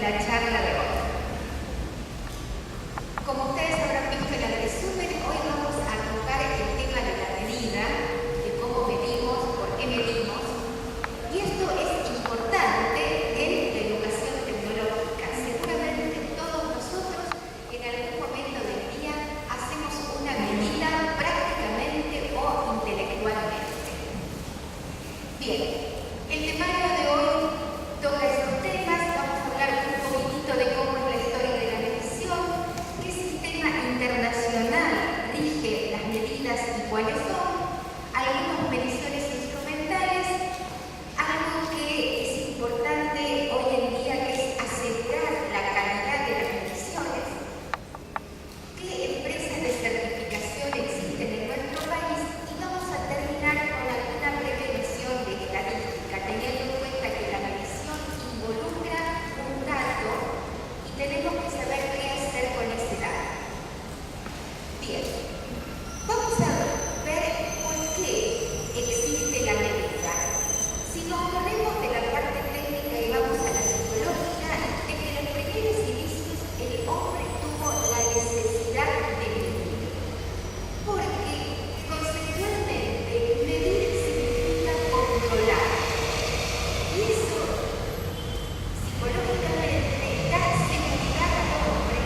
la charla de hoy. Como ustedes habrán visto en el resumen, hoy vamos a tocar el tema de la medida, de cómo medimos, por qué medimos, y esto es importante en la educación tecnológica. Seguramente todos nosotros en algún momento del día hacemos una medida prácticamente o intelectualmente. Bien, el temario de hoy toca esos temas. Vamos a hablar un poquitito de cómo es la historia de la medición, qué sistema internacional rige las medidas y cuáles son, algunas mediciones instrumentales, algo que es importante hoy en día, que es asegurar la calidad de las mediciones, qué empresas de certificación existen en nuestro país, y vamos a terminar con alguna breve visión de estadística, teniendo en cuenta que la medición involucra un dato y tenemos que saber qué hacer con ese dato. Bien, vamos a ver por qué existe la medida. Si nos corremos de la parte técnica y vamos a la psicológica, desde los primeros inicios el hombre tuvo la necesidad de medir, porque conceptualmente medir significa controlar, y eso psicológicamente da seguridad al hombre,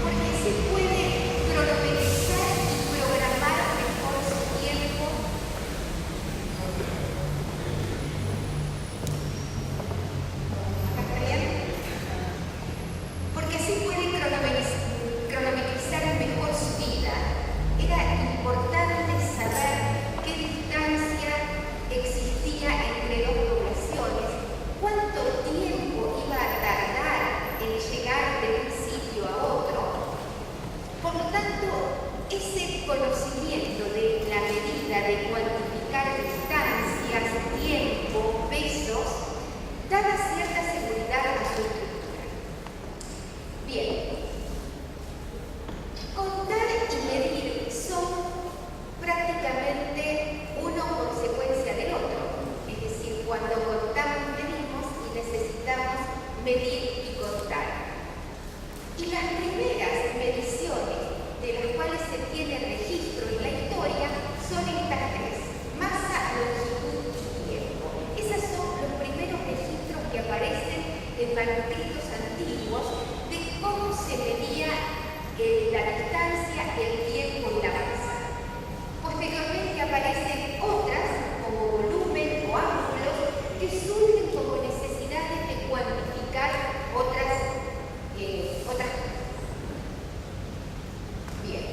porque se puede cronometrizar y programar mejor su tiempo. ¿Acá está bien? Porque así puede cronometrizar mejor su vida. Era importante saber qué distancia existía entre dos poblaciones, cuánto tiempo iba a tardar en llegar de un sitio a otro. Por lo tanto, ese conocimiento de la medida, de cuantificar distancias, tiempo, pesos, daba cierta seguridad a su estructura. Bien, contar y medir son prácticamente uno consecuencia del otro. Es decir, cuando contamos, medimos y necesitamos medir y contar. Y las primeras mediciones de las cuales se tiene registro en la historia son estas tres: masa, longitud y tiempo. Esos son los primeros registros que aparecen en manuscritos antiguos de cómo se medía la distancia, el tiempo y la masa. Posteriormente aparecen otras, como volumen o ángulos, que surgen como necesidades de cuantificar otras cosas. Bien.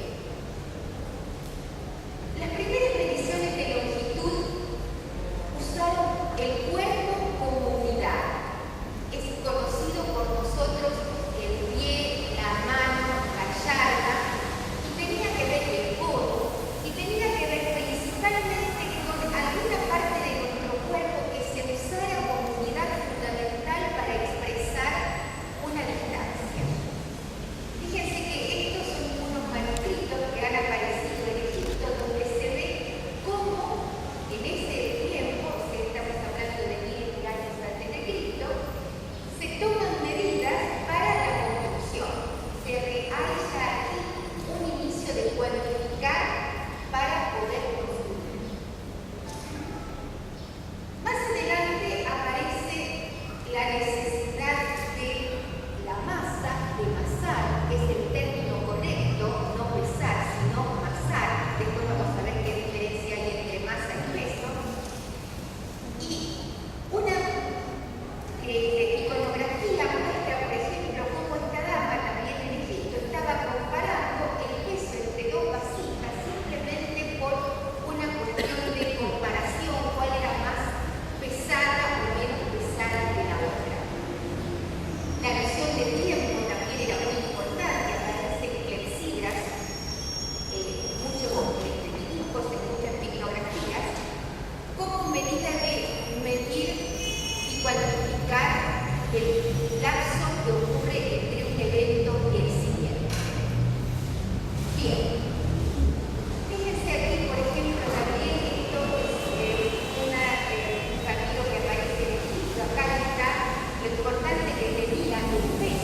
Las primeras mediciones de longitud usaron el cuerpo como unidad. Es conocido por nosotros el pie, la mano, la yarda, y tenía que ver el codo, y tenía que ver principalmente con alguna parte de nuestro cuerpo que se usara como unidad fundamental para expresar una distancia. Fíjense que estos son unos manuscritos que han aparecido en Egipto, donde se ve cómo en ese tiempo, si estamos hablando de 1000 años antes de Cristo, se toman medidas para la construcción. O sea que hay ya aquí un inicio de cuantificar para poder construir. Más adelante aparece la necesidad de la masa, de masar, que es el término correcto, no pesar, sino masar. Después vamos a ver qué diferencia hay entre masa y peso. Y una iconografía muestra, por ejemplo, cómo esta dama también en Egipto estaba comparando el peso entre dos vasijas simplemente por una cuestión de comparación, cuál era más pesada o menos pesada que la otra. La noción de tiempo también era muy importante. Aparecen clepsidras, muchos dibujos en muchas pictografías, como medida de medir y cuantificar el lapso que ocurre entre un evento y el siguiente. Bien, fíjense aquí, por ejemplo, también esto es un partido que aparece en Egipto. Acá está lo importante que medían el peso.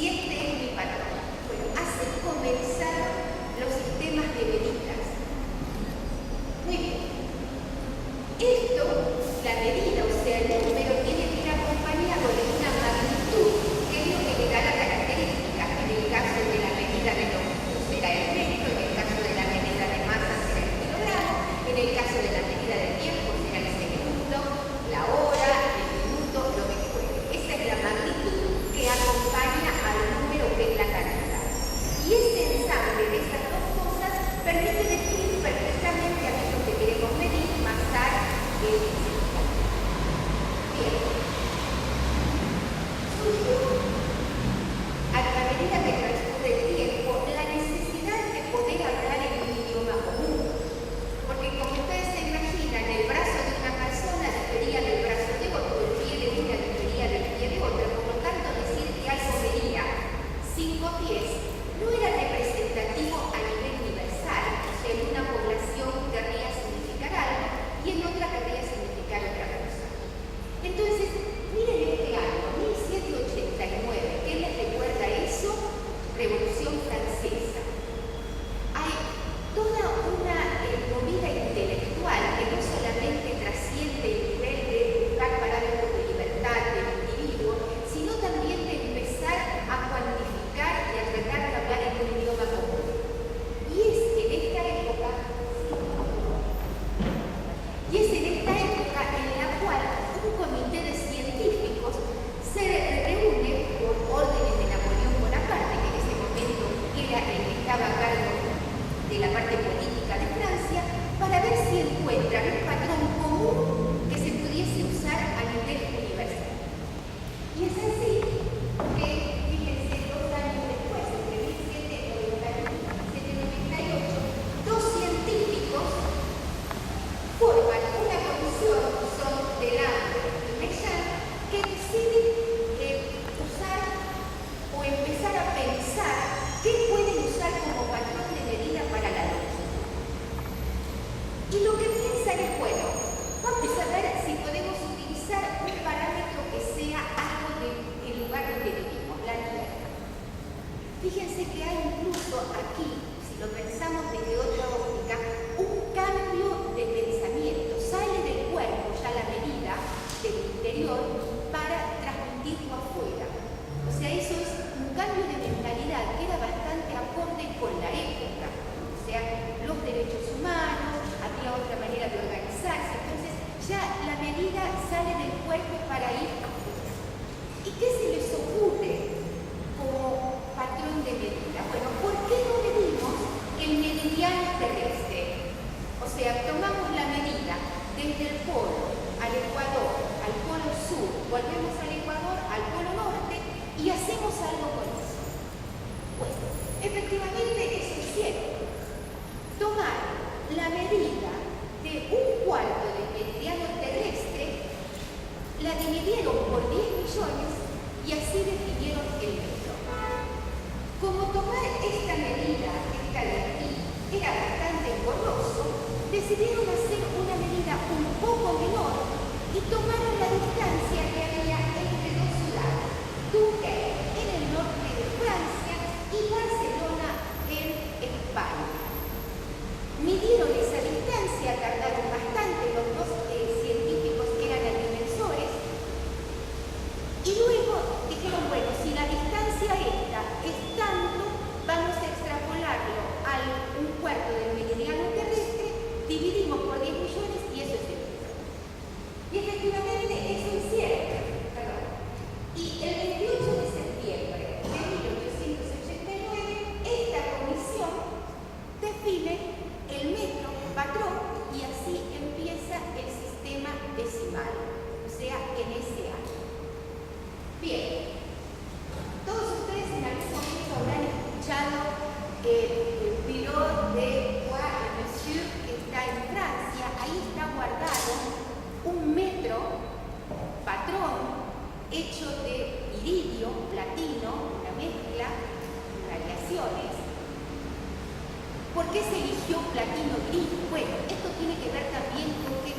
si este es mi patrón. Bueno, así comenzaron los sistemas de medidas. Muy bien. Esto, la medida, o sea, el número, tiene que ir acompañado de una magnitud, que es lo que le da la característica. En el caso de la medida de longitud será el metro, en el caso de la medida de masa será el kilogramo, en el caso de la medida de tiempo será el segundo, la hora, el minuto, lo que fuere. Esa es la magnitud que acompaña al número, que es la cantidad. Y ese ensamble de esas dos cosas permite definir perfectamente aquello que queremos medir, masar, bien. Surgió, a la medida que transcurre el tiempo, la necesidad de poder hablar en un idioma común. Porque como ustedes se imaginan, el brazo de una persona difería del brazo de otro, el pie de una difería del pie de otro. Por lo tanto, decir que algo medía 5 pies no era representativo a nivel universal. O sea, en una población querría significar algo y en otra querría significar otra cosa. Entonces, miren este año, 1789, ¿qué les recuerda eso? Revolución Francesa. Hay toda una movida intelectual que no solamente trasciende el nivel de buscar parámetros de libertad del individuo, sino también de empezar a cuantificar y a tratar de hablar en un idioma común. Y es en esta época en la cual un comité de científicos se reúne por órdenes de Napoleón Bonaparte, que en ese momento era el que estaba a cargo de la parte política de Francia, para ver si encuentran un patrón común que se pudiese usar a nivel universal. Y es así que, fíjense, 2 años después, entre 1791 y 1798, 2 científicos forman una comisión, son Delambre y Méchain, que deciden usar o empezar a pensar qué pueden usar como patrón de medida para la longitud. Y lo que piensan es, bueno, vamos a ver si podemos utilizar un parámetro que sea algo del lugar donde vivimos, la Tierra. Fíjense que hay incluso aquí, si lo pensamos desde otra óptica, un cambio de pensamiento. Sale del cuerpo ya la medida del interior para transmitirlo afuera. O sea, eso es un cambio de mentalidad que era bastante acorde con la época. O sea, los derechos humanos, había otra manera de organizarse. Entonces, ya la medida sale del cuerpo para ir afuera. ¿Y qué se les ocurre como patrón de medida? Bueno, ¿por qué no medimos el meridiano terrestre? O sea, tomamos la medida desde el polo al ecuador, al polo sur, volvemos al ecuador, al polo norte y hacemos algo con eso. Bueno, efectivamente eso hicieron. Tomaron la medida de un cuarto del meridiano terrestre, la dividieron por 10 millones y así definieron el metro. Como tomar esta medida, esta de aquí, era bastante engorroso, decidieron hacer una medida un poco menor y tomaron la distancia que había entre 2 ciudades, Dunkerque en el norte de Francia y Barcelona en España. Midieron esa distancia, tardaron bastante los 2 científicos que eran agrimensores y luego dijeron, bueno, si la distancia esta es tanto, vamos a extrapolarlo a un cuarto del meridiano terrestre, dividimos por 10 millones y eso es el metro. Y efectivamente eso hicieron. Y el 28 de septiembre de 1889, esta comisión define el metro patrón y así empieza el sistema decimal, o sea, en ese año. Bien, todos ustedes en algún momento habrán escuchado el Bureau de Poids et Mesure que está en Francia. Ahí está guardado un metro patrón hecho de iridio, platino, una mezcla, radiaciones. ¿Por qué se eligió platino iridio? Bueno, esto tiene que ver también con que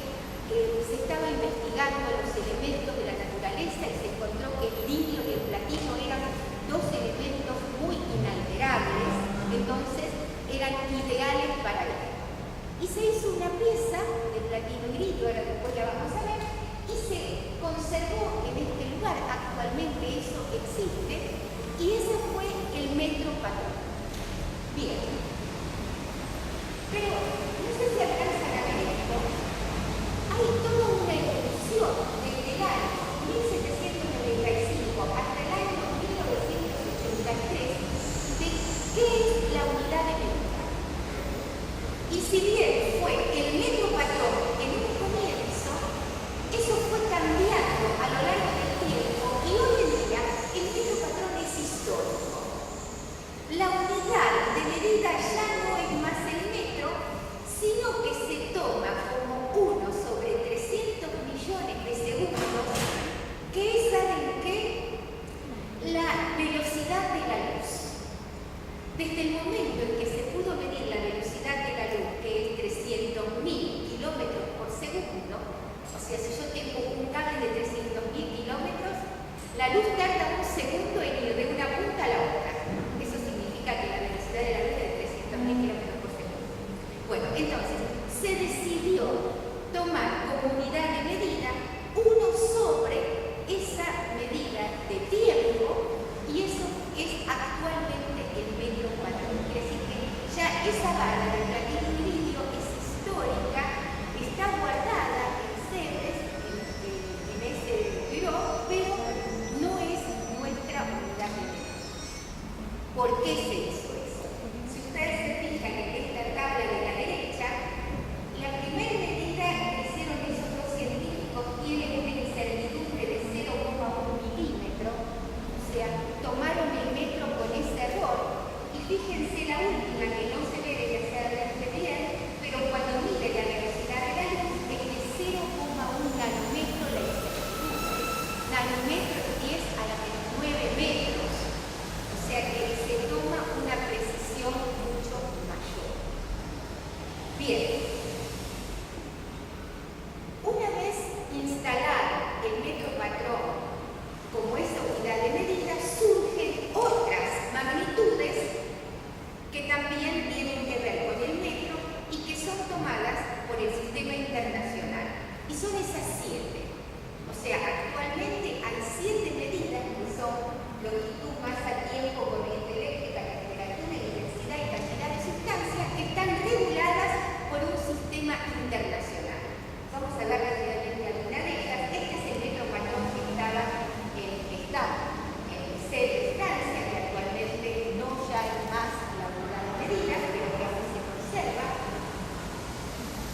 se estaba investigando los elementos de la naturaleza y se encontró que el iridio y el platino eran 2 elementos negrito, ahora después ya vamos a ver, y se conservó en este lugar. Actualmente eso existe, y ese fue el metro patrón. Bien, pero no sé si alcanzan a ver esto. Hay toda una evolución desde el año 1795 hasta el año 1983 de qué es la unidad de medida. Y si bien fue el metro patrón en un comienzo, eso fue cambiando a lo largo del tiempo, y hoy en día el metro patrón es histórico. La unidad de medida ya no es más el metro, sino que se toma como 1 sobre 300 millones de segundos, que es, ¿saben qué? La velocidad de la luz. Desde el momento en que se pudo medir la velocidad de la luz, que es 300.000 kilómetros por segundo, o sea, si yo tengo un cable de 300.000 kilómetros, la luz tarda un segundo en ir de una punta a la otra. Eso significa que la velocidad de la luz es de 300.000 kilómetros por segundo. Bueno, entonces, se decidió tomar como unidad de medida 1 sobre esa medida de tiempo, y eso es actualmente el metro patrón. Quiere decir que ya esa barra del platino iridio es histórica, está guardada en Sebres, en ese bureau, pero no es nuestra unidad de medida. ¿Por qué se hizo eso? Si ustedes se fijan en esta tabla de la derecha, la primera medida que hicieron esos dos científicos tiene una incertidumbre de 0,1 milímetro, o sea, tomaron el metro con ese error, y fíjense la última, que no se ve desgraciadamente bien, pero cuando mide la velocidad de la luz es de 0,1 nanómetro la incertidumbre. Nanómetro es 10 a la menos 9 metros, o sea que se toma una precisión mucho mayor. Bien. Una vez instalado el metro patrón como esa unidad de medida, surgen otras magnitudes que también tienen que ver con el metro y que son tomadas por el sistema internacional. Y son esas 7. O sea, actualmente hay 7 medidas que son longitud, masa, tiempo, corriente eléctrica, temperatura, intensidad y cantidad de sustancias, que están reguladas por un sistema internacional. Vamos a hablar rápidamente de alguna de ellas. Este es el metro patrón que está en Sebres, Francia, que actualmente no ya es más la unidad de medida, pero que aún se conserva.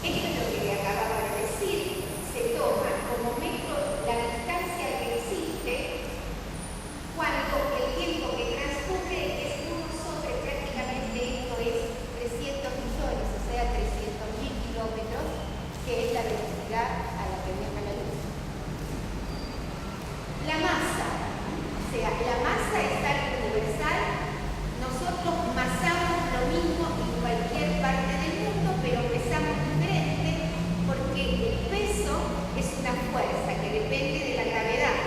Esto es lo que le acababa de decir. Se toma como metro la distancia que existe cuando el tiempo que transcurre es 1 sobre, prácticamente esto es 300 millones, o sea, 300.000 kilómetros, que es la velocidad a la que viaja la luz. La masa, o sea, la masa es algo universal. Nosotros masamos lo mismo en cualquier parte del mundo, pero pesamos diferente, porque el peso es una fuerza que depende de la gravedad.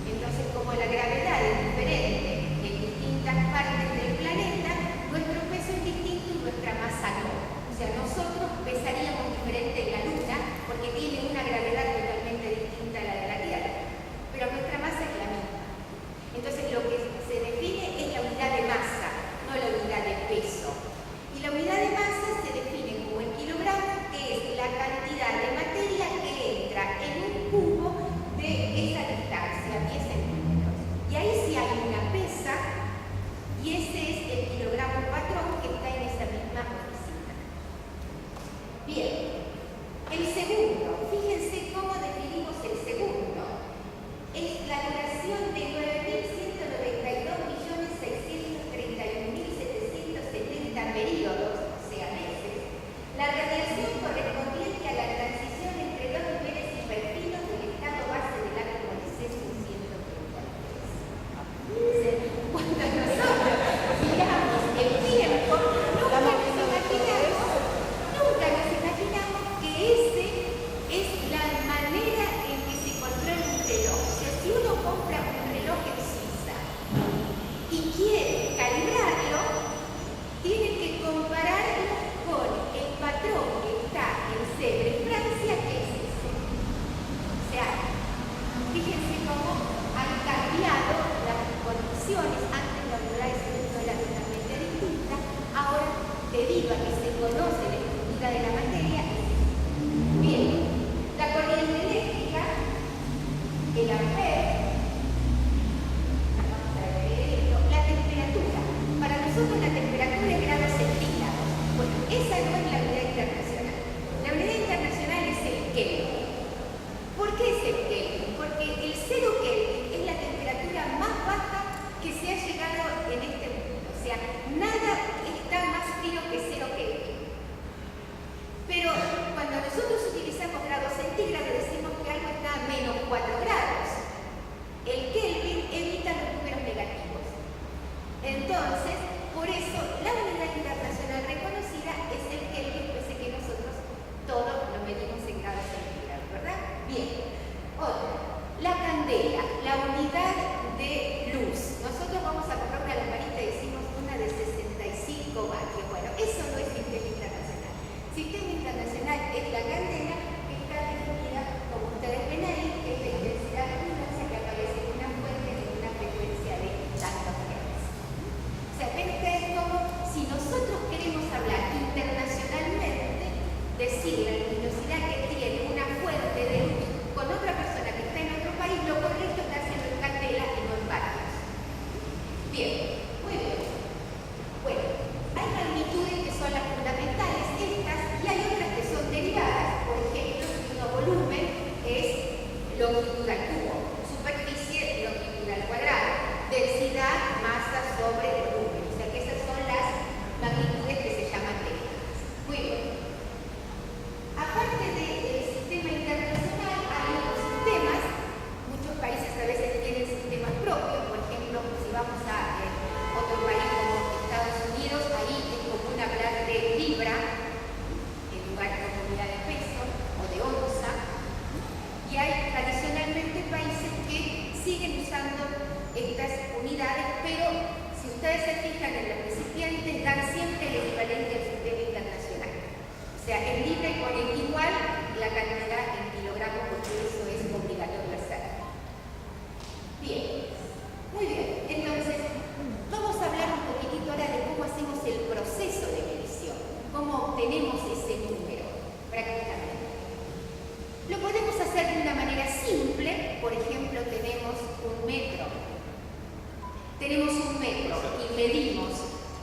Entonces, como la gravedad es diferente en distintas partes del planeta, nuestro peso es distinto y nuestra masa no. O sea, nosotros pesaríamos diferente en la Luna porque tiene una gravedad totalmente distinta a la de la Tierra, pero nuestra masa es la misma. Entonces, lo que se define es la unidad de masa, no la unidad de peso. Y la unidad de masa se define como el kilogramo, que es la cantidad de materia que entra en un cubo de esa distancia, 10 centímetros. Y ahí sí hay una pesa, y ese es el kilogramo patrón que está en esa misma oficina. Bien, el segundo, fíjense cómo definimos el segundo. Es la duración de 9.192.631.770 periodos, o sea, meses, la radiación correspondiente a la transición entre dos niveles invertidos del estado base del átomo de cesio 133. Cuando nosotros miramos el tiempo, nunca nos imaginamos que ese es la manera en que se controla un reloj. O sea, si uno compra un reloj en Suiza y quiere calibrarlo, tiene que compararlo con el patrón que está en Sebres, Francia, que condiciones, antes la unidad de segundo era totalmente distinta, ahora debido a que se conoce la estructura de la materia, bien, la corriente eléctrica, el ampere, la temperatura. Para nosotros la temperatura es grados centígrados. Bueno, esa no es la unidad internacional. La unidad internacional es el Kelvin. ¿Por qué es el Kelvin? Porque el 0 Kelvin es la temperatura más baja que se ha llegado en este mundo. O sea, nada está más frío que 0 Kelvin. Pero cuando nosotros utilizamos grados centígrados decimos que algo está a menos 4 grados. El Kelvin evita los números negativos. Entonces, por eso la unidad internacional reconocida es el Kelvin, pese que nosotros todo lo medimos en grados centígrados, ¿verdad? Bien. Otra, la candela, la unidad de luz. Nosotros vamos a comprar una lamparita y decimos una de 65 vatios. Bueno, eso no es sistema internacional. Sistema internacional es la candela que está definida, como ustedes ven ahí, que es la intensidad de luminosa que aparece en una fuente en una frecuencia de tantos hertz. O sea, ven ustedes como si nosotros queremos hablar internacionalmente, decir la luminosidad que tiene una fuente de luz con otra persona que está en otro país, lo correcto es hacerlo en candela y no en vatios. Bien, muy bien. Bueno, hay magnitudes que son las fundamentales, estas, y hay otras que son derivadas. Por ejemplo, si uno volumen es longitud al cubo, superficie longitud al cuadrado, densidad, masa sobre volumen. O sea que esas son las magnitudes que se llaman derivadas. Muy bien. Aparte del sistema internacional, hay otros sistemas. Muchos países a veces tienen sistemas propios. Por ejemplo, si vamos a otro país como Estados Unidos, ahí es común hablar de libra en lugar de unidad de peso o de onza. Y hay tradicionalmente países que siguen usando estas unidades, pero si ustedes se fijan en los recipientes, dan siempre el equivalente al sistema internacional. O sea, en libra ponen igual la cantidad en kilogramos, porque eso es obligatorio hacer. Bien, muy bien. Entonces, vamos a hablar un poquitito ahora de cómo hacemos el proceso de medición, cómo obtenemos ese número prácticamente. Lo podemos hacer de una manera simple. Por ejemplo, tenemos un metro. Tenemos un metro y medimos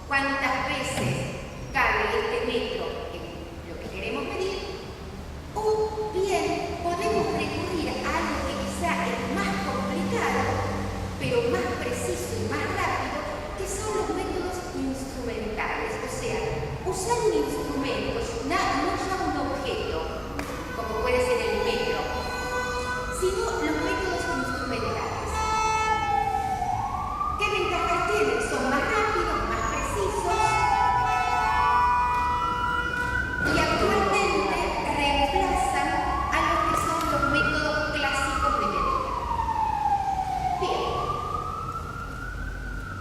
cuántas veces cabe este metro en lo que queremos medir. O bien podemos recurrir a algo que quizá es más complicado, pero más preciso y más rápido, que son los métodos instrumentales. O sea, usar un instrumento, no ya un objeto, como puede ser el metro, sino los métodos instrumentales. ¿Qué ventajas tienen? Son más rápidos, más precisos y actualmente reemplazan a lo que son los métodos clásicos de medida. Bien,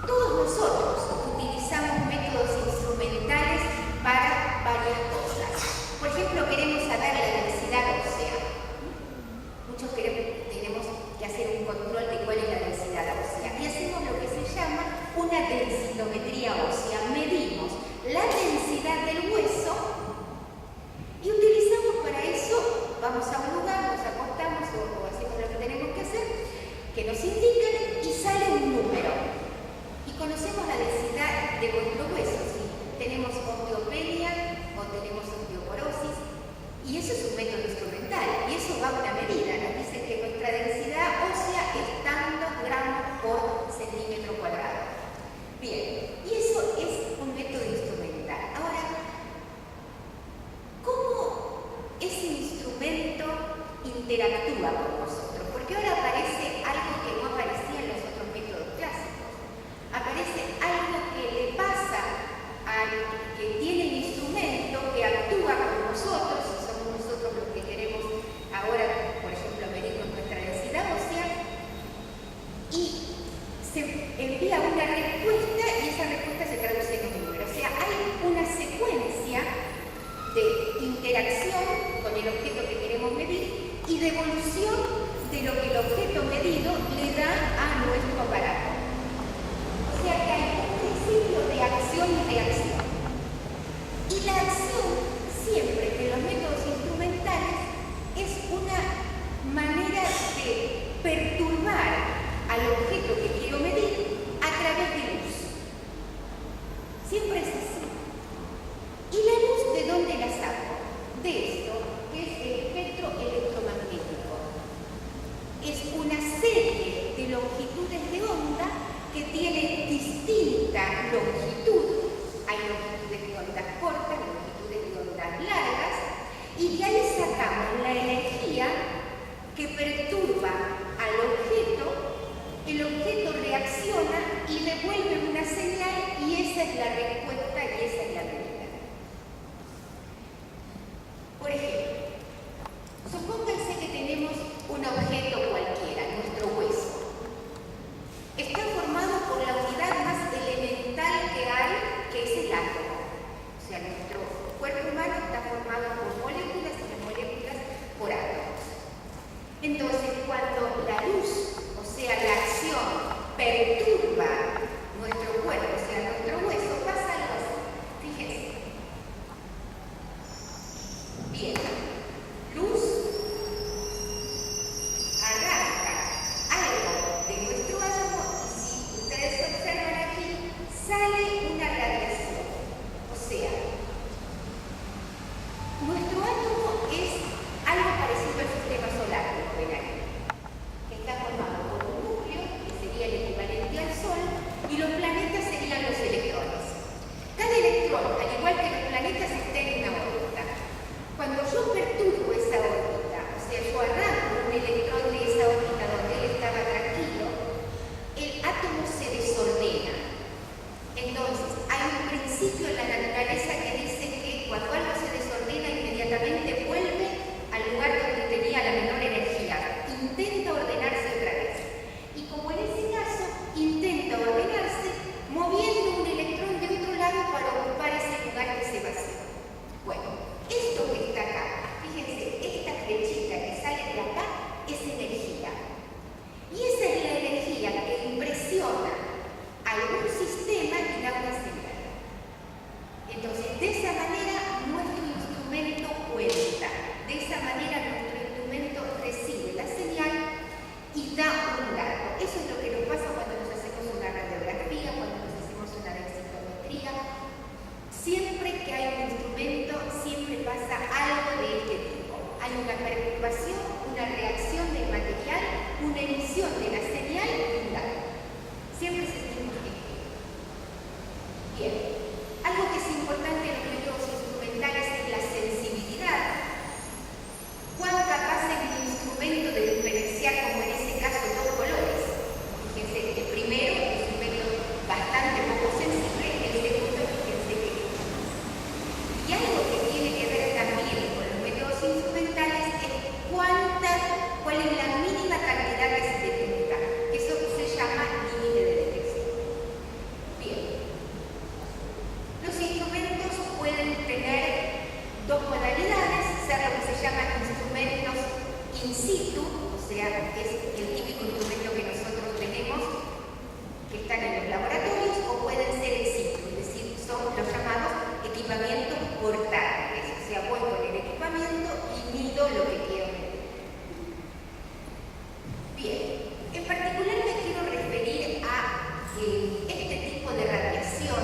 todos nosotros utilizamos métodos instrumentales para varias cosas. Por ejemplo, queremos saber la densidad ósea. Muchos tenemos que hacer un control de cuál es la densidad ósea. Y hacemos lo que se llama una densitometría ósea. Medimos la densidad del hueso y utilizamos para eso, vamos a un lugar, nos acostamos o hacemos lo que tenemos que hacer, que nos indican y sale un número. Y conocemos la densidad de nuestro hueso, si tenemos osteopenia o tenemos osteoporosis, y eso es un método instrumental, y eso va a una medida, nos dice que nuestra densidad ósea es tantos gramos por centímetro cuadrado. Bien, y eso es un método instrumental. Ahora, ¿cómo ese instrumento interactúa con nosotros? Porque ahora aparece algo que no aparecía en los otros métodos clásicos. Aparece algo que le pasa al que tiene el instrumento, que actúa con nosotros, si somos nosotros los que queremos ahora, por ejemplo, medir nuestra densidad ósea, y se envía longitud. Hay longitudes de ondas cortas, longitudes de ondas largas, y de ahí sacamos la energía que perturba al objeto. El objeto reacciona y devuelve una señal, y esa es la respuesta y esa es la habilidad. Por ejemplo, supónganse que tenemos un objeto cualquiera, nuestro hueso. Está formado por la unidad más elemental que hay, que es el átomo. O sea, nuestro cuerpo humano está formado por moléculas y las moléculas por átomos. Entonces, cuando la luz, o sea, la acción, perturba nuestro cuerpo, o sea, nuestro hueso, pasa algo así. Fíjense. Bien. Luz arranca algo de nuestro átomo y, si ustedes observan aquí, sale una radiación. O sea, nuestro átomo es algo parecido al sistema solar, como ven aquí, que está formado por un núcleo, que sería el equivalente al Sol, y los planetas serían los electrones. Cada electrón, al igual que los planetas, está en una órbita. Cuando yo perturbo esa órbita, o sea, yo arranco un electrón de esa órbita donde él estaba tranquilo, el átomo se desordena. Entonces, hay un principio en la naturaleza que dice que cuando algo se desordena, inmediatamente vuelve al lugar donde tenía la menor energía. Intenta ordenarse otra vez. Y como en ese caso, intenta ordenarse moviendo un electrón de otro lado para ocupar ese lugar que se vació. Bueno, esto que está acá, fíjense, esta flechita que sale de acá es energía. Y esa es la energía que impresiona algún sistema y da una señal. Entonces, de esa manera nuestro instrumento cuenta. De esa manera nuestro instrumento recibe la señal y da un dato. Eso es lo que nos pasa cuando nos hacemos una radiografía, cuando nos hacemos una densitometría. Siempre que hay un instrumento, siempre pasa algo de este tipo. Hay una perturbación, una reacción del material, una emisión de la señal y un dato. Siempre se tiene un ejemplo. Bien, algo que es importante en los métodos instrumentales es la sensibilidad. ¿Cuán capaz es el instrumento de diferenciar, como en ese caso, dos colores? Fíjense, el primero es un método bastante poco sensible, el segundo, fíjense que es. Y algo que tiene que ver también con los métodos instrumentales es cuál es la mínima cantidad que se detecta. Eso se llama límite de detección. Bien. Los instrumentos pueden tener dos modalidades, ser lo que se llama instrumentos in situ, o sea, es el típico instrumento que nosotros tenemos, que están en los laboratorios, o pueden ser in situ, es decir, son los llamados equipamientos portátiles. O sea, voy con el equipamiento y mido lo que quiero medir. Bien, en particular me quiero referir a este tipo de radiación,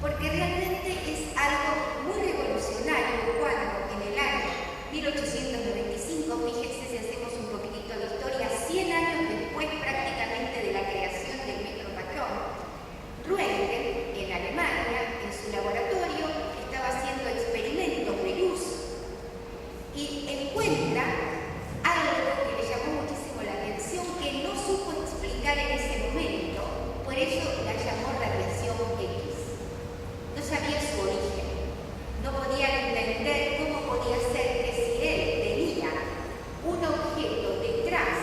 porque realmente es algo muy revolucionario cuando en el año 1895, fíjense si hacemos un poquitito de historia, 100 años después prácticamente de la creación del micropatrón, Röntgen, en Alemania, en su laboratorio, estaba haciendo experimentos de luz y encuentra algo que le llamó muchísimo la atención, que no supo explicar en ese momento, por eso la llamó radiación X. No sabía su origen, no podía entender cómo podía ser que si él tenía un objeto detrás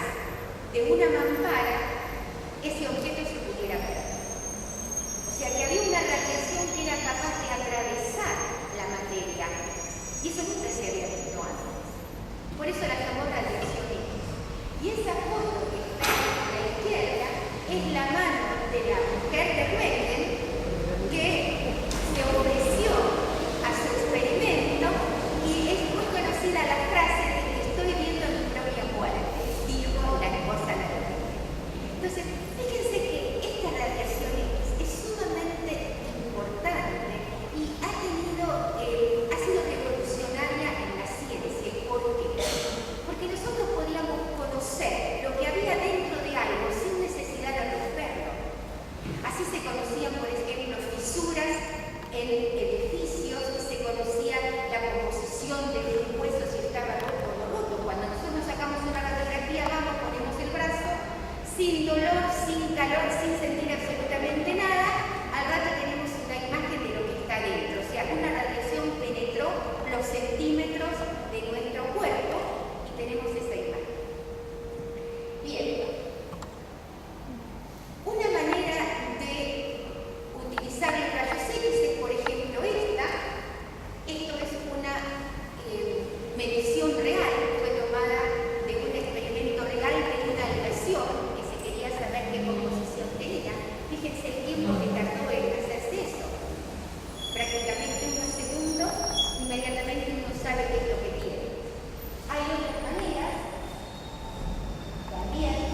de una mampara, ese objeto se pudiera ver. O sea, que había una radiación que era capaz de atravesar la materia, y eso nunca se había visto antes. Por eso la llamó radiación X. Y esa foto que está a la izquierda es la mano de la mujer de Röntgen, que se ofreció a su experimento, y es muy conocida la frase de que estoy viendo mi propia muerte, dijo la esposa de Röntgen. Entonces, fíjense que esta radiación es sumamente importante y ha sido revolucionaria en la ciencia. ¿Por qué? Porque nosotros podíamos conocer lo que había dentro de algo sin necesidad de romperlo. Así se conocían, por ejemplo, fisuras en edificios, se conocía la composición de un hueso, si estaba roto o no roto. Cuando nosotros sacamos una radiografía, vamos, ponemos el brazo, sin dolor, sin calor, sin sentir absolutamente nada, al rato tenemos una imagen de lo que está dentro. O sea, una radiación penetró los centímetros de nuestro cuerpo y tenemos esa imagen. Bien. Una manera de utilizar el rayos X es, por ejemplo, esta. Esto es una medición real, fue tomada de un experimento real de una aleación que se quería saber qué composición tenía. Fíjense el tiempo que tardó en hacerse eso. Prácticamente unos segundos, inmediatamente uno sabe qué es lo que tiene. Hay otras maneras también.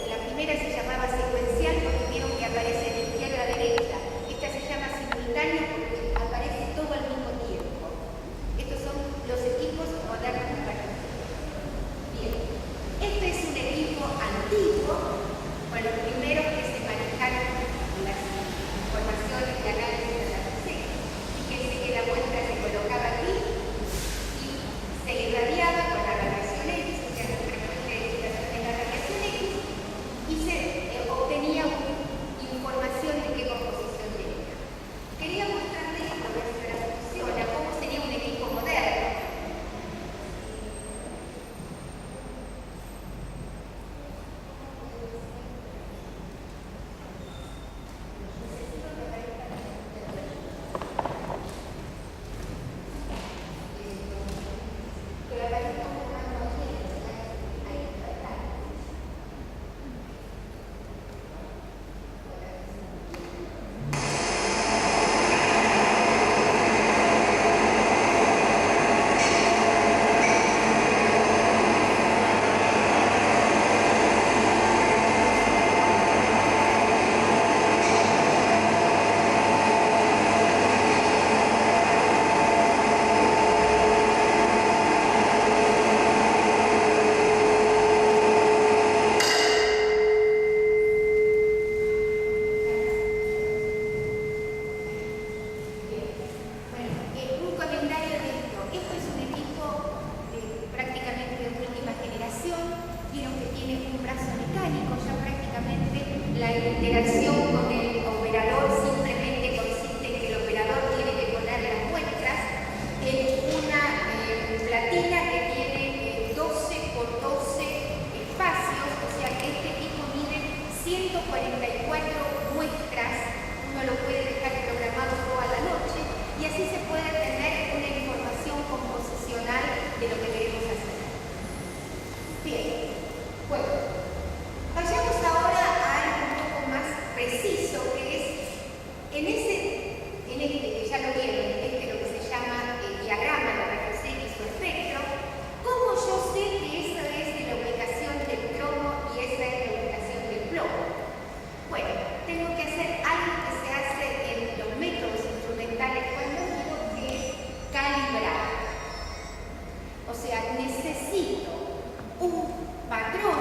La primera se llamaba secuencial porque vieron que aparece de izquierda a derecha. Esta se llama simultánea porque aparece todo al mismo tiempo. Estos son los equipos modernos para nosotros. Bien, este es un equipo antiguo, con los primeros que se manejaron las informaciones de análisis de la X. Fíjense que la muestra se colocaba aquí y se irradiaba con la radiación X, o sea, la frecuencia de excitación de la radiación X, y se obtenía información de qué composición tenía. Quería mostrarles esto, a ver si ahora funciona, cómo sería un equipo moderno. O sea, necesito un patrón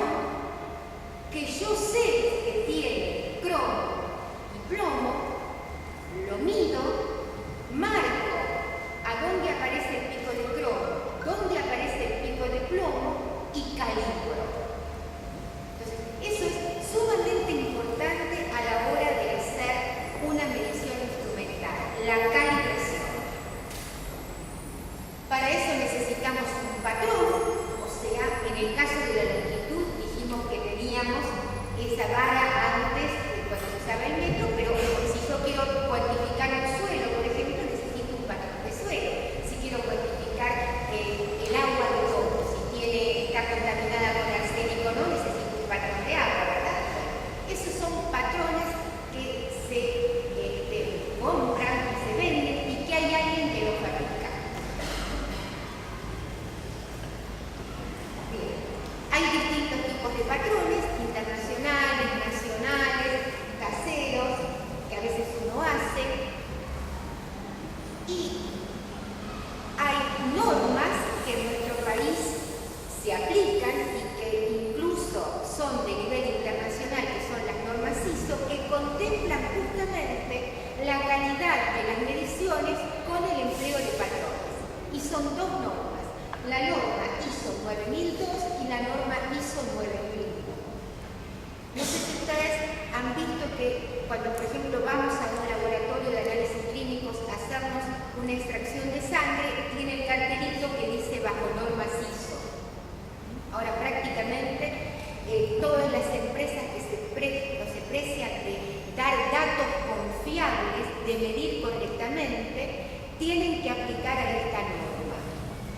son dos normas, la norma ISO 9002 y la norma ISO 9001. No sé si ustedes han visto que cuando, por ejemplo, vamos a un laboratorio de análisis clínicos a hacernos una extracción de sangre, tiene el cartelito que dice bajo normas ISO. Ahora, prácticamente, todas las empresas que se precian de dar datos confiables, de medir correctamente, tienen que aplicar a esta norma.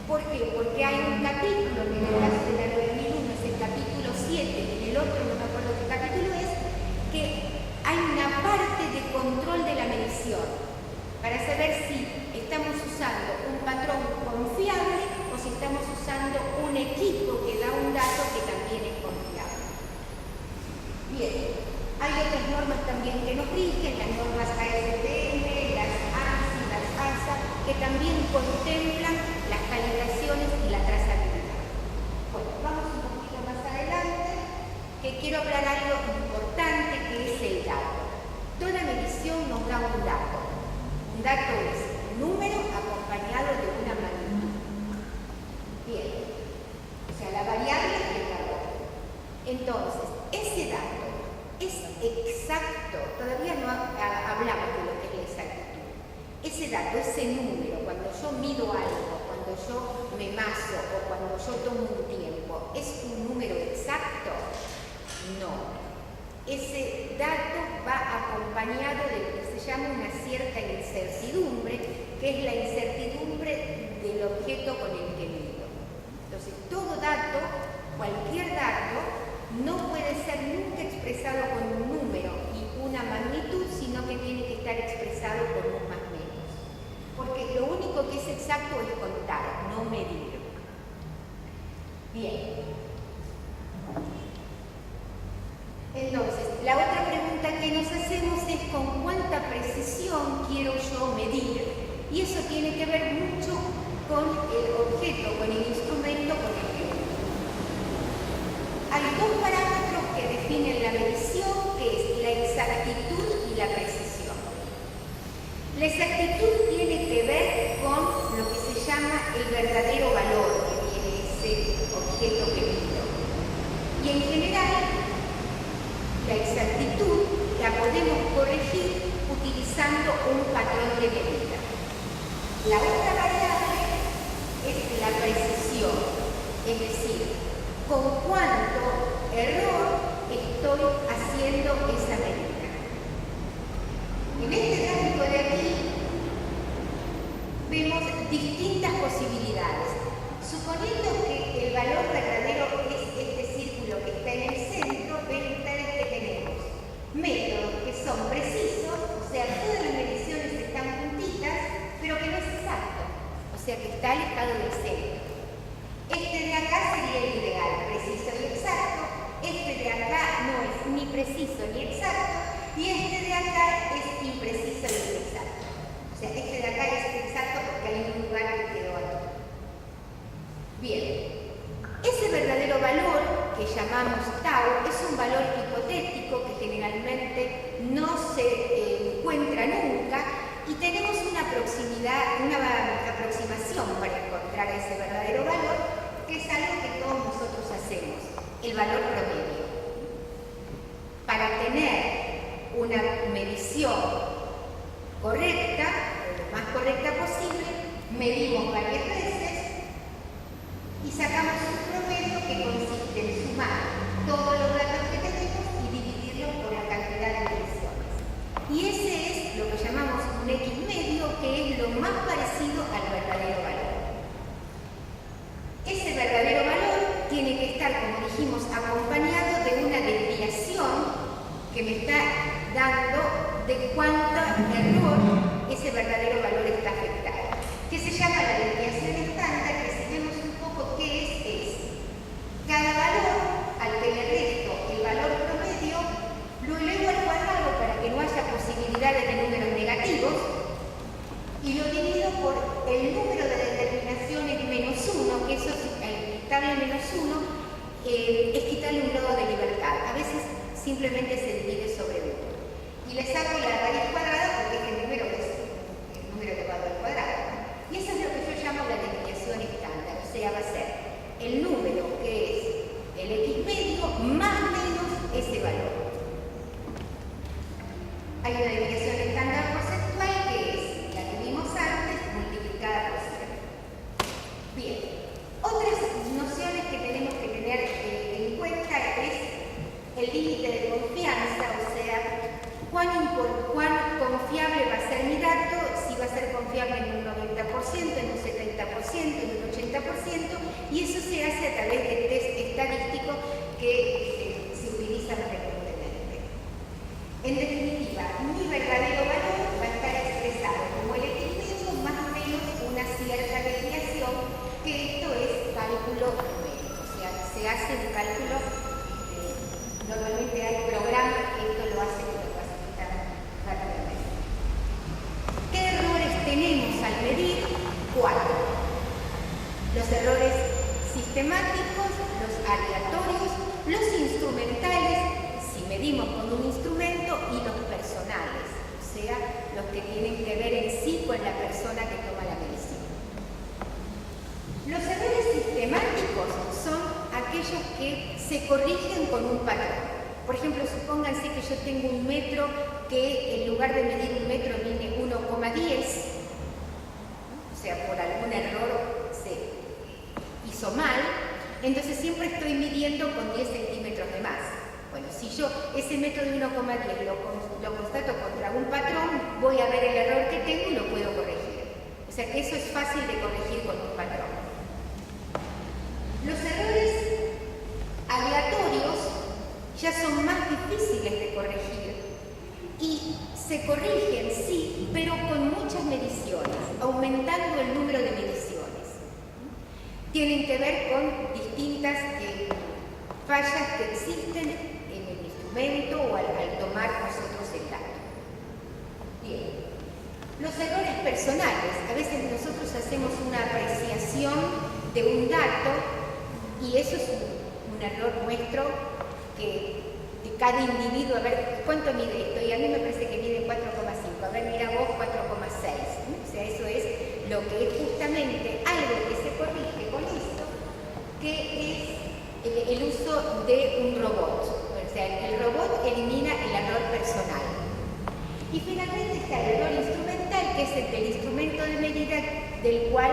¿Por qué? Porque hay un capítulo, que en el caso de la 9001 es el capítulo 7, y en el otro no me acuerdo qué capítulo es, que hay una parte de control de la medición, para saber si estamos usando un patrón confiable o si estamos usando un equipo que da un dato que también es confiable. Bien, hay otras normas también que nos rigen, las normas ASTM, las ANSI, las ASA, que también contemplan las calibraciones y la trazabilidad. Bueno, vamos un poquito más adelante, que quiero hablar algo importante que es el dato. Toda medición nos da un dato. Un dato es un número acompañado de una magnitud. Bien, o sea, la variable es el valor. Entonces, ese dato es exacto, todavía no hablamos de lo que es la exactitud. Ese dato, ese número, cuando yo mido algo, cuando yo me maso o cuando yo tomo un tiempo, ¿es un número exacto? No. Ese dato va acompañado de lo que se llama una cierta incertidumbre, que es la incertidumbre del objeto con el que mido. Entonces, todo dato, cualquier dato, no puede ser nunca expresado con un número y una magnitud, sino que tiene que estar expresado con un más menos. Porque lo único que es exacto es contar, no medir. Bien. Entonces, la otra pregunta que nos hacemos es con cuánta precisión quiero yo medir, y eso tiene que ver mucho con el objeto, con el instrumento con el que mido. Hay dos parámetros que definen la medición, que es la exactitud y la precisión. La exactitud tiene que ver con lo que se llama el verdadero valor que tiene ese objeto que mido. Y en general, la exactitud la podemos corregir utilizando un patrón de medida. La otra variable es la precisión, es decir, con cuánto error estoy haciendo esa medida. En este gráfico de aquí vemos distintas posibilidades. Suponiendo que el valor verdadero es este círculo que está en el centro, ven ustedes que tenemos métodos que son precisos, o sea, todas las mediciones están juntitas, pero que no es exacto, o sea, que está alejado del centro. Este de acá sería el ideal, preciso y exacto. Este de acá no es ni preciso ni exacto, y este de acá es impreciso y inexacto. O sea, este de acá es exacto porque hay un lugar que quedó aquí. Bien, ese verdadero valor que llamamos tau es un valor hipotético que generalmente no se encuentra nunca, y tenemos una aproximación para encontrar ese verdadero valor, que es algo que todos nosotros hacemos, el valor promedio. Para tener una medición correcta, o lo más correcta posible, medimos varias veces y sacamos un promedio que consiste en sumar todos los datos que tenemos y dividirlos por la cantidad de mediciones. Y ese es lo que llamamos un X medio, que es lo más parecido al verdadero valor. Ese verdadero valor tiene que estar, como dijimos, acompañado de una desviación que me está dando de cuánto error ese verdadero valor está afectado, que se llama la desviación estándar, que si vemos un poco qué es cada valor al que le resto el valor promedio, lo elevo al cuadrado para que no haya posibilidades de números negativos, y lo divido por el número de determinaciones -1, que eso es el estable -1, es quitarle un grado de libertad. A veces simplemente se divide sobre 1. Y le saco la raíz cuadrada porque este número es el número elevado al cuadrado. Y eso es lo que yo llamo la desviación desviación estándar, o sea, va a ser el número que es el X medio más menos ese valor. Hay una desviación estándar porcentual que es la que vimos antes multiplicada por 100. Bien, otras nociones que tenemos que tener en cuenta es el límite de confianza, o sea, cuán confiable va a ser mi dato, si va a ser confiable en un 90%, en un 70%, en un 80%, y eso se hace a través de test estadísticos que se utilizan frecuentemente. En definitiva, mi verdadero valor va a estar expresado como el equilibrio más o menos una cierta desviación, que esto es cálculo numérico, o sea, se hace un cálculo, normalmente hay programas que esto lo hacen con capacitar rápidamente. ¿Qué errores tenemos al medir? 4. Los errores sistemáticos, los aleatorios, los instrumentales, si medimos con un instrumento, y los personales, o sea, los que tienen que ver en sí con la persona que toma la medición. Los errores sistemáticos son aquellos que se corrigen con un patrón. Por ejemplo, supónganse que yo tengo un metro que en lugar de medir un metro viene 1,10, o sea, por algún error se hizo mal, entonces siempre estoy midiendo con 10 centímetros de más. Bueno, si yo ese metro de 1,10 lo constato contra un patrón, voy a ver el error que tengo y lo puedo corregir. O sea que eso es fácil de corregir con un patrón. Los errores aleatorios ya son más difíciles de corregir y se corrigen, sí, pero con muchas mediciones, aumentando el número de mediciones. Tienen que ver con distintas fallas que existen en el instrumento o al tomar nosotros el dato. Bien. Los errores personales. A veces nosotros hacemos una apreciación de un dato y eso es un error nuestro que de cada individuo, a ver, ¿cuánto mide esto? Y a mí me parece que mide 4,5. A ver, mira vos, 4,6. O sea, eso es lo que es justamente algo que se corrige con esto, que es el uso de un robot. O sea, el robot elimina el error personal. Y finalmente está el error instrumental, que es el del instrumento de medida del cual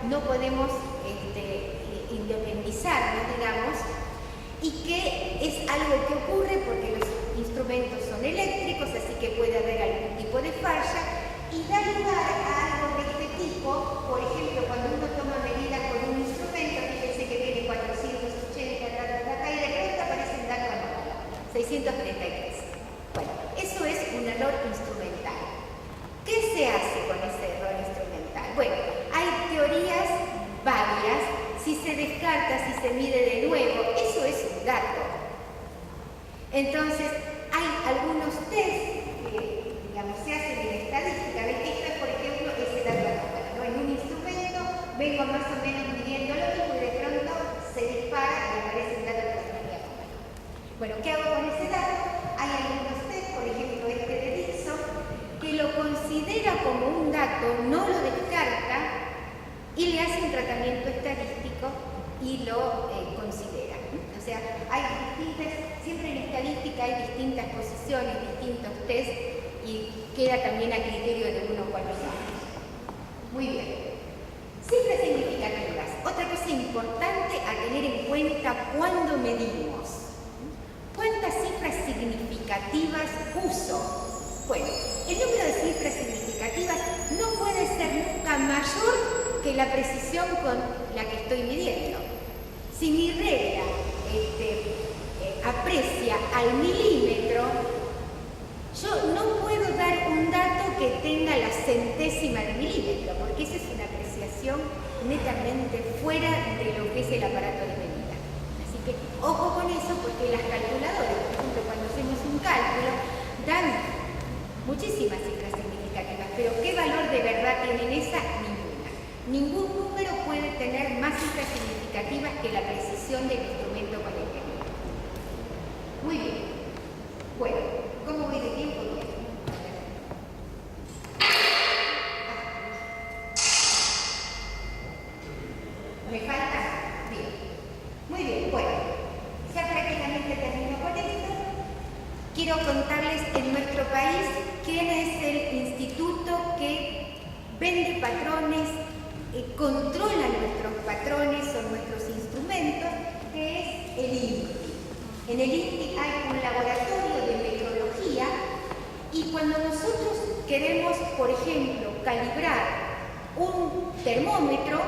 no podemos independizarnos, digamos, y que es algo que ocurre porque los instrumentos son eléctricos, así que puede haber algún tipo de falla, y da lugar a algo de este tipo. Por ejemplo, cuando uno toma medidas con un instrumento, fíjense que tiene 480, y de repente aparece un dato anormal, 633. Bueno, eso es un error instrumental. ¿Qué se hace con ese error instrumental? Bueno, hay teorías varias. Si se descarta, si se mide de nuevo, eso es un dato. Entonces, hay algunos test que, digamos, se hacen en estadística. ¿Ven? Esto es, por ejemplo, ese dato anormal, ¿no? En un instrumento vengo más o menos midiendo lo mismo y de pronto se dispara y aparece un dato que es anormal. Bueno, ¿qué hago con ese dato? Hay algunos test, por ejemplo, este de Dixon, que lo considera como un dato, no lo descarta, y le hace un tratamiento estadístico y lo considera. O sea, hay siempre en estadística hay distintas posiciones, distintos test, y queda también a criterio de uno cuál usar. Muy bien. Cifras significativas. Otra cosa importante a tener en cuenta cuando medimos. ¿Cuántas cifras significativas uso? Bueno, el número de cifras significativas no puede ser nunca mayor que la precisión con la que estoy midiendo. Si mi regla aprecia al milímetro, yo no puedo dar un dato que tenga la centésima de milímetro, porque esa es una apreciación netamente fuera de lo que es el aparato de medida. Así que ojo con eso, porque las calculadoras, por ejemplo, cuando hacemos un cálculo, dan muchísimas cifras significativas, pero ¿qué valor de verdad tienen esa? Ningún número puede tener más cifras significativas que la precisión del instrumento con el que mide. Muy bien. Bueno, ¿cómo voy de tiempo? Bien. mostrarles en nuestro país quién es el instituto que vende patrones, controla nuestros patrones o nuestros instrumentos, que es el INTI. En el INTI hay un laboratorio de metrología y cuando nosotros queremos, por ejemplo, calibrar un termómetro,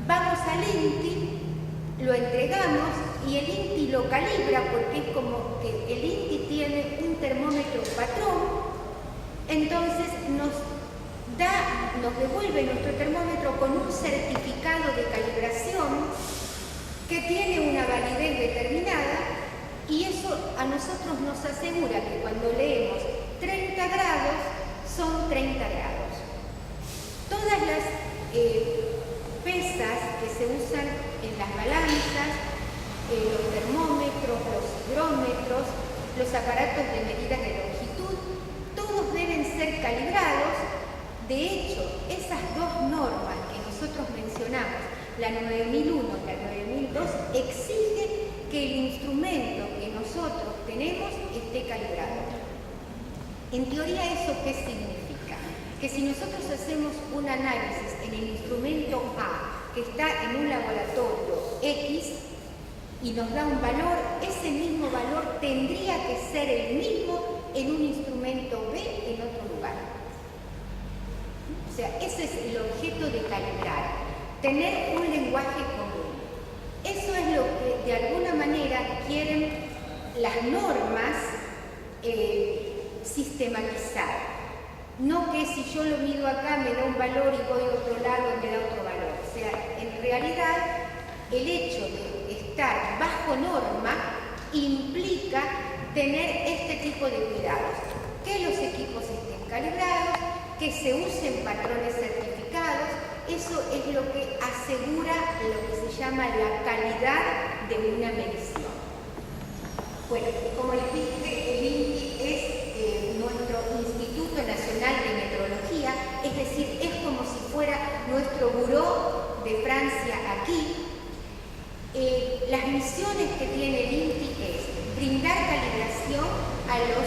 vamos al INTI, lo entregamos y el INTI lo calibra porque es como que el INTI tiene un termómetro patrón, entonces nos devuelve nuestro termómetro con un certificado de calibración que tiene una validez determinada y eso a nosotros nos asegura que cuando leemos 30 grados son 30 grados. Todas las pesas que se usan en las balanzas, los termómetros, los higrómetros, los aparatos de medidas de longitud, todos deben ser calibrados. De hecho, esas dos normas que nosotros mencionamos, la 9001 y la 9002, exigen que el instrumento que nosotros tenemos esté calibrado. En teoría, ¿eso qué significa? Que si nosotros hacemos un análisis en el instrumento A, que está en un laboratorio X, y nos da un valor, ese mismo valor tendría que ser el mismo en un instrumento B en otro lugar. O sea, ese es el objeto de calibrar, tener un lenguaje común. Eso es lo que de alguna manera quieren las normas sistematizar. No que si yo lo mido acá me da un valor y voy a otro lado y me da otro valor. O sea, en realidad el hecho de estar bajo norma implica tener este tipo de cuidados. Que los equipos estén calibrados, que se usen patrones certificados, eso es lo que asegura lo que se llama la calidad de una medición. Bueno, como les dije, el INTI es nuestro Instituto Nacional de Metrología, es decir, es como si fuera nuestro buró de Francia aquí. Las misiones que tiene el INTI es brindar calibración a los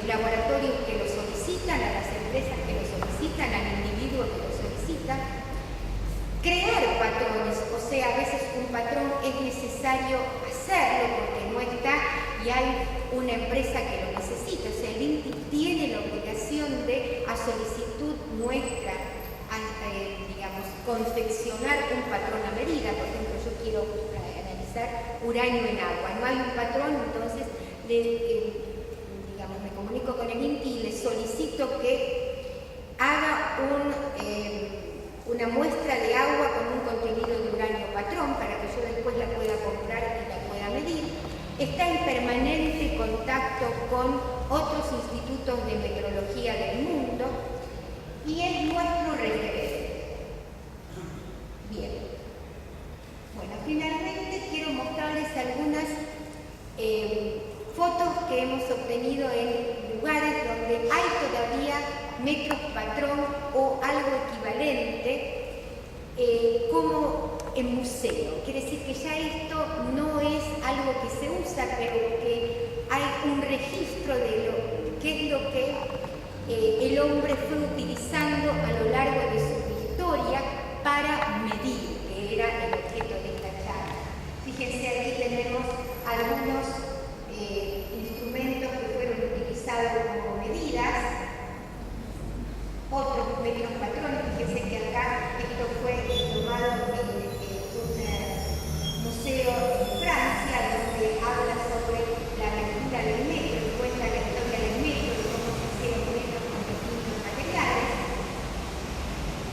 laboratorios que lo solicitan, a las empresas que lo solicitan, al individuo que lo solicita, crear patrones, o sea, a veces un patrón es necesario hacerlo porque no está y hay una empresa que lo necesita, o sea, el INTI tiene la obligación de, a solicitud nuestra, digamos, confeccionar un patrón a medida. Por ejemplo, yo quiero analizar uranio en agua, no hay un patrón, entonces digamos, me comunico con el INTI y le solicito que haga una muestra de agua con un contenido de uranio patrón para que yo después la pueda comprar y la pueda medir. Está en permanente contacto con otros institutos de metrología del mundo y es nuestro referente. Bien. Bueno, finalmente quiero mostrarles algunas fotos que hemos obtenido en lugares donde hay todavía metros patrón o algo equivalente, como en museo. Quiere decir que ya esto no es algo que se usa, pero que hay un registro de lo que es lo que el hombre fue utilizando a lo largo de su historia para medir, que era el objeto de esta charla. Fíjense, aquí tenemos algunos instrumentos que fueron utilizados como medidas, otros metros patrones. Fíjense que acá esto fue tomado en un museo en Francia, donde habla sobre la lectura del metro y cuenta la historia del metro y cómo se hicieron metros con distintos materiales.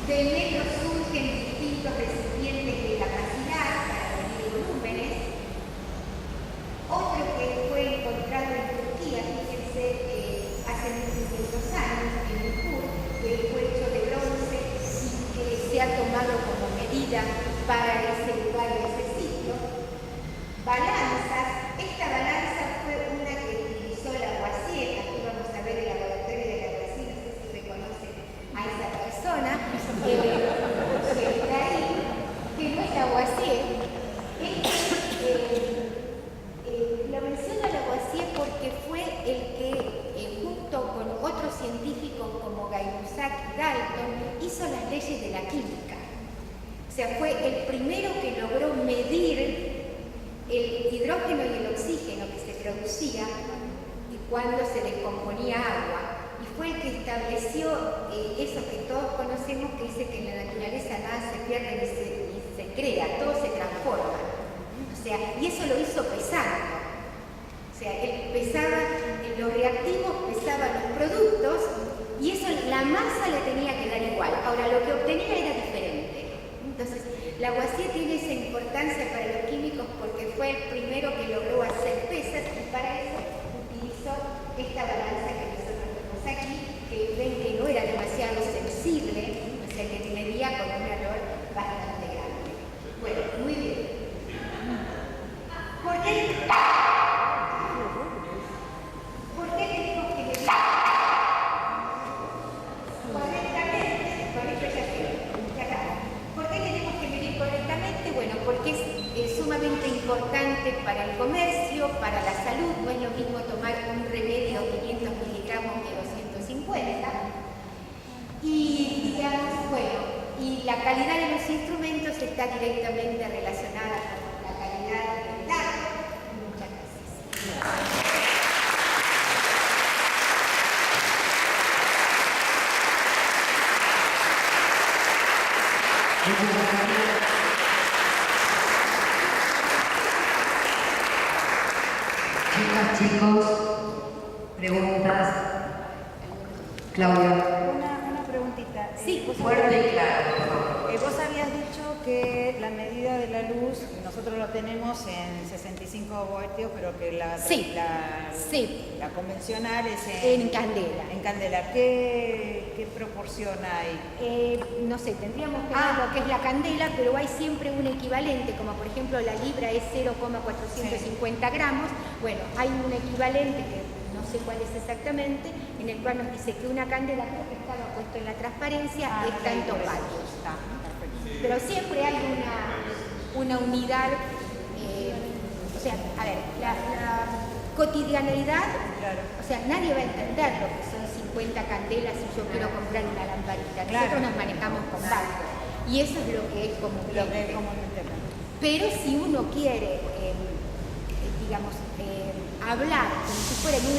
Del metro surgen distintos recipientes de capacidad para medir volúmenes. Otro que fue encontrado en Turquía, fíjense, hace muchos años, en un tour, que fue hecho de bronce y que se ha tomado como medida para ese lugar y ese sitio. Balanzas. Esta balanza fue una que utilizó Lavoisier. Aquí vamos a ver el laboratorio de Lavoisier, no sé si reconocen a esa persona que está ahí, que no es Lavoisier. Lo menciono a Lavoisier porque fue el que junto con otros científicos como Gay-Lussac y Dalton hizo las leyes de la química. O sea, fue el primero que logró medir el hidrógeno y el oxígeno que se producía cuando se descomponía agua. Y fue el que estableció eso que todos conocemos, que dice que en la naturaleza nada se pierde ni se crea, todo se transforma. O sea, y eso lo hizo pesando. O sea, él pesaba los reactivos, pesaba los productos, y eso, la masa le tenía que dar igual. Ahora, lo que obtenía era diferente. Entonces, Lavoisier tiene esa importancia para los químicos porque fue el primero que logró hacer pesas, y para eso utilizó esta balanza que nosotros vemos aquí, que ven que no era demasiado sensible, o sea, que medía con un error bastante grande. Bueno, muy bien. ¿Por qué tenemos que medir correctamente? Con esto ya acá. ¿Por qué tenemos que medir correctamente? Bueno, porque es sumamente importante para el comercio, para la salud. No es lo mismo tomar un remedio 500 miligramos que 250. Y digamos, bueno, y la calidad de los instrumentos está directamente relacionada con la calidad del dato. Muchas gracias. Chicas, chicos, preguntas. Claudia. Una preguntita. Sí, Fuerte y claro, por favor. Vos habías dicho que la medida de la luz, nosotros lo tenemos en 65 voltios, pero que la convencional es en candela. En candela. ¿Qué proporción hay? No sé, tendríamos que ver lo que es la candela, pero hay siempre un equivalente, como por ejemplo la libra es 0,450 gramos. Bueno, hay un equivalente que no sé cuál es exactamente, en el cual nos dice que una candela, creo que estaba puesto en la transparencia, es tanto vatios. Pero siempre hay una unidad, o sea, a ver, la cotidianidad, o sea, nadie va a entender lo que son 50 candelas si yo quiero comprar una lamparita. Nosotros nos manejamos con vatios. Y eso es lo que es comúnmente. Pero si uno quiere, digamos, hablar como si fuera en un